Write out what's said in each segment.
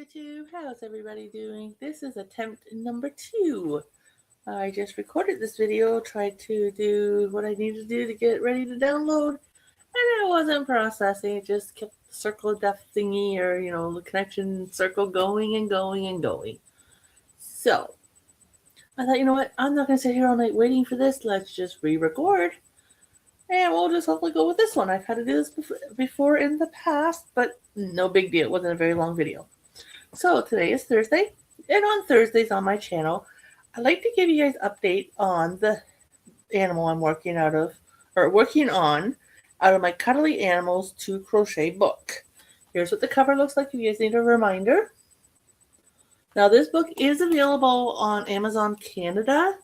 YouTube. How's everybody doing? This is attempt number 2. I just recorded this video, tried to do what I needed to do to get it ready to download, and it wasn't processing. It just kept the circle of death thingy, or the connection circle going and going and going. So I thought, you know what? I'm not going to sit here all night waiting for this. Let's just re-record. And we'll just hopefully go with this one. I've had to do this before in the past, but no big deal. It wasn't a very long video. So today is Thursday, and on Thursdays on my channel, I like to give you guys an update on the animal I'm working on out of my Cuddly Animals 2 crochet book. Here's what the cover looks like if you guys need a reminder. Now this book is available on Amazon Canada,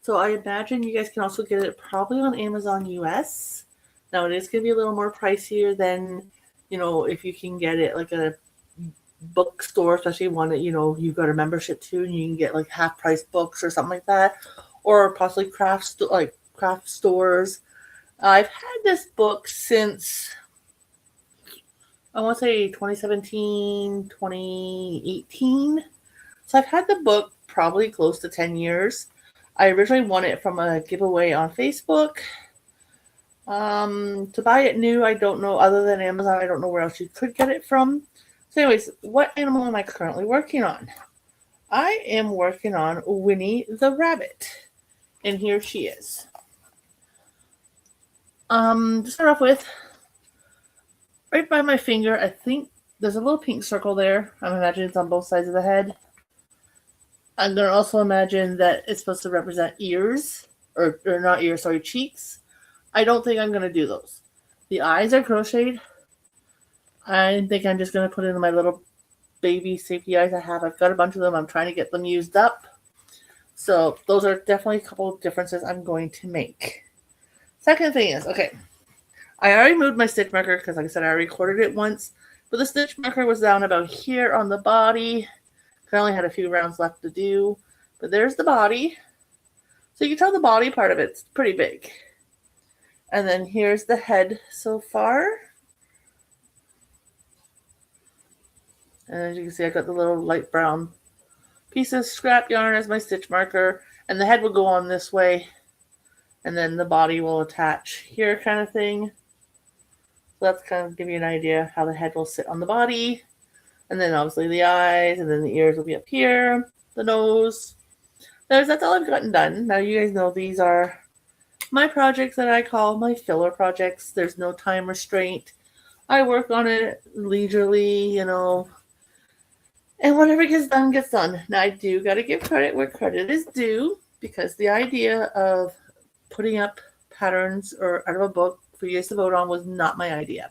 so I imagine you guys can also get it probably on Amazon US. Now it is going to be a little more pricier than, if you can get it like a bookstore, especially one that you've got a membership to, and you can get like half price books or something like that, or possibly craft stores. I've had this book since I want to say 2017, 2018. So I've had the book probably close to 10 years. I originally won it from a giveaway on Facebook. To buy it new, I don't know, other than Amazon, I don't know where else you could get it from. So anyways, what animal am I currently working on? I am working on Winnie the Rabbit. And here she is. To start off with, right by my finger, I think there's a little pink circle there. I'm imagining it's on both sides of the head. I'm going to also imagine that it's supposed to represent ears. Or not ears, sorry, cheeks. I don't think I'm going to do those. The eyes are crocheted. I think I'm just going to put in my little baby safety eyes I have. I've got a bunch of them. I'm trying to get them used up. So those are definitely a couple of differences I'm going to make. Second thing is, okay, I already moved my stitch marker because, like I said, I recorded it once. But the stitch marker was down about here on the body. I only had a few rounds left to do. But there's the body. So you can tell the body part of it's pretty big. And then here's the head so far. And as you can see, I got the little light brown piece of scrap yarn as my stitch marker. And the head will go on this way. And then the body will attach here kind of thing. So that's kind of give you an idea how the head will sit on the body. And then obviously the eyes. And then the ears will be up here. The nose. That's all I've gotten done. Now you guys know these are my projects that I call my filler projects. There's no time restraint. I work on it leisurely, and whatever gets done, gets done. Now, I do got to give credit where credit is due, because the idea of putting up patterns or out of a book for you guys to vote on was not my idea.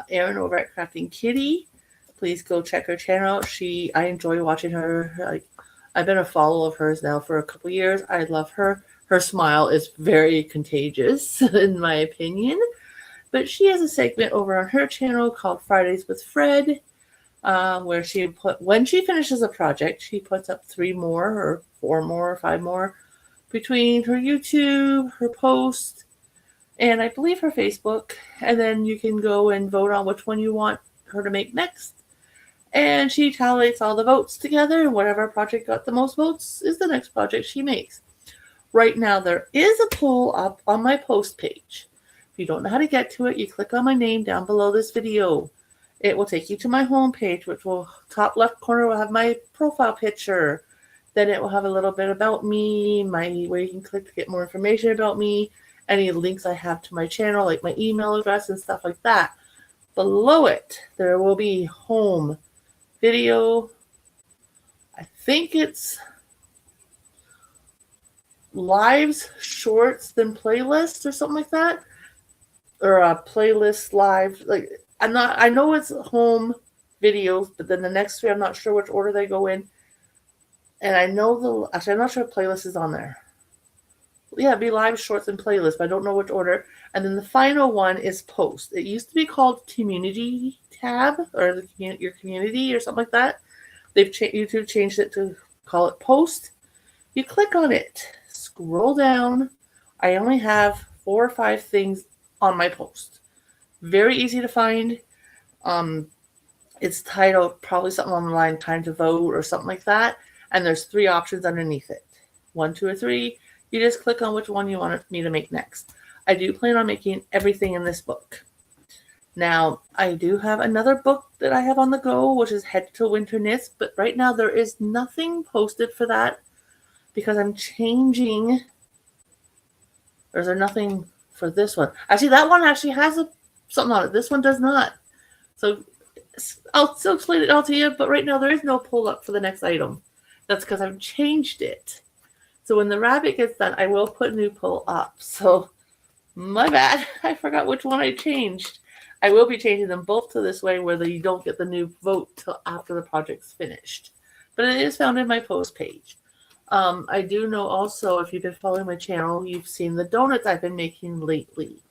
Erin over at Crafting Kitty, please go check her channel out. I enjoy watching her. I've been a follower of hers now for a couple years. I love her. Her smile is very contagious, in my opinion. But she has a segment over on her channel called Fridays with Fred, where when she finishes a project, she puts up 3 more or 4 more or 5 more between her YouTube, her post, and I believe her Facebook. And then you can go and vote on which one you want her to make next. And she tallies all the votes together, and whatever project got the most votes is the next project she makes. Right now, there is a poll up on my post page. If you don't know how to get to it, you click on my name down below this video. It will take you to my home page, which will, top left corner, will have my profile picture. Then it will have a little bit about me, where you can click to get more information about me, any links I have to my channel, like my email address and stuff like that. Below it, there will be home video. I think it's lives, shorts, then playlists or something like that. Or a playlist live. I know it's home videos, but then the next 3, I'm not sure which order they go in. And I know I'm not sure if playlist is on there. Yeah, it'd be live, shorts, and playlist, but I don't know which order. And then the final one is post. It used to be called community tab, or your community, or something like that. YouTube changed it to call it post. You click on it, scroll down. I only have 4 or 5 things on my post. Very easy to find. It's titled probably something online, Time to Vote or something like that. And there's 3 options underneath it. 1, 2, or 3. You just click on which one you want me to make next. I do plan on making everything in this book. Now, I do have another book that I have on the go, which is Head to Winter Knits, but right now there is nothing posted for that because I'm changing. Or is there nothing for this one? Actually, that one actually has something on it. This one does not. So I'll still explain it all to you, but right now there is no pull up for the next item. That's because I've changed it. So when the rabbit gets done, I will put new pull up. So my bad. I forgot which one I changed. I will be changing them both to this way where you don't get the new vote till after the project's finished. But it is found in my post page. I do know also, if you've been following my channel, you've seen the donuts I've been making lately.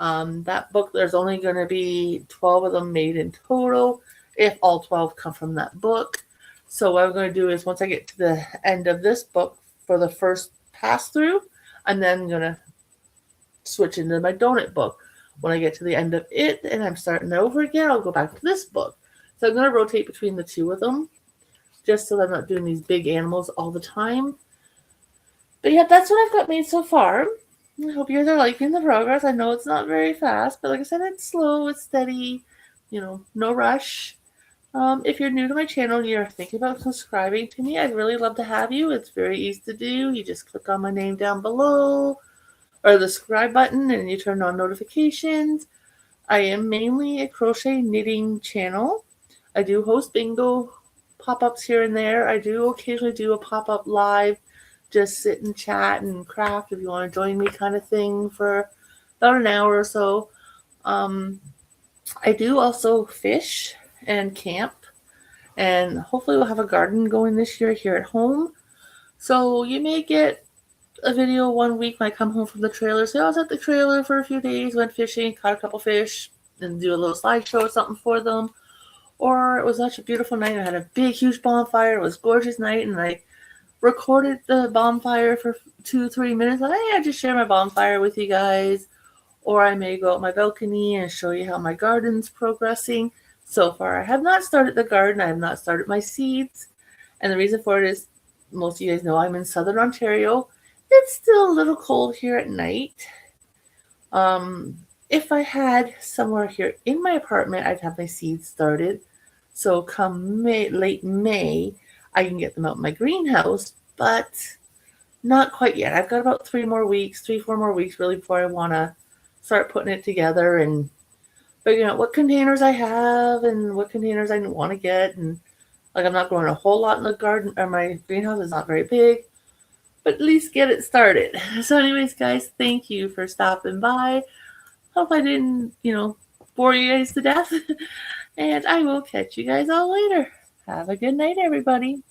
That book, there's only going to be 12 of them made in total, if all 12 come from that book. So what I'm going to do is once I get to the end of this book for the first pass through, I'm then going to switch into my donut book. When I get to the end of it and I'm starting over again, I'll go back to this book. So I'm going to rotate between the 2 of them, just so that I'm not doing these big animals all the time. But yeah, that's what I've got made so far. I hope you guys are liking the progress. I know it's not very fast, but like I said, it's slow, it's steady, no rush. If you're new to my channel and you're thinking about subscribing to me, I'd really love to have you. It's very easy to do. You just click on my name down below or the subscribe button and you turn on notifications. I am mainly a crochet knitting channel. I do host bingo pop-ups here and there. I do occasionally do a pop-up live, just sit and chat and craft if you want to join me kind of thing for about an hour or so. I do also fish and camp, and hopefully we'll have a garden going this year here at home. So you may get a video one week when I come home from the trailer. So I was at the trailer for a few days, went fishing, caught a couple fish, and do a little slideshow or something for them. Or it was such a beautiful night. I had a big, huge bonfire. It was a gorgeous night, and I recorded the bonfire for 2-3 minutes. And I just share my bonfire with you guys. Or I may go out my balcony and show you how my garden's progressing. So far, I have not started the garden. I have not started my seeds. And the reason for it is, most of you guys know I'm in Southern Ontario. It's still a little cold here at night. If I had somewhere here in my apartment, I'd have my seeds started. So come late May, I can get them out in my greenhouse, but not quite yet. I've got about 3-4 more weeks really before I want to start putting it together and figuring out what containers I have and what containers I want to get. And like, I'm not growing a whole lot in the garden, or my greenhouse is not very big, but at least get it started. So anyways, guys, thank you for stopping by. Hope I didn't, bore you guys to death. And I will catch you guys all later. Have a good night, everybody.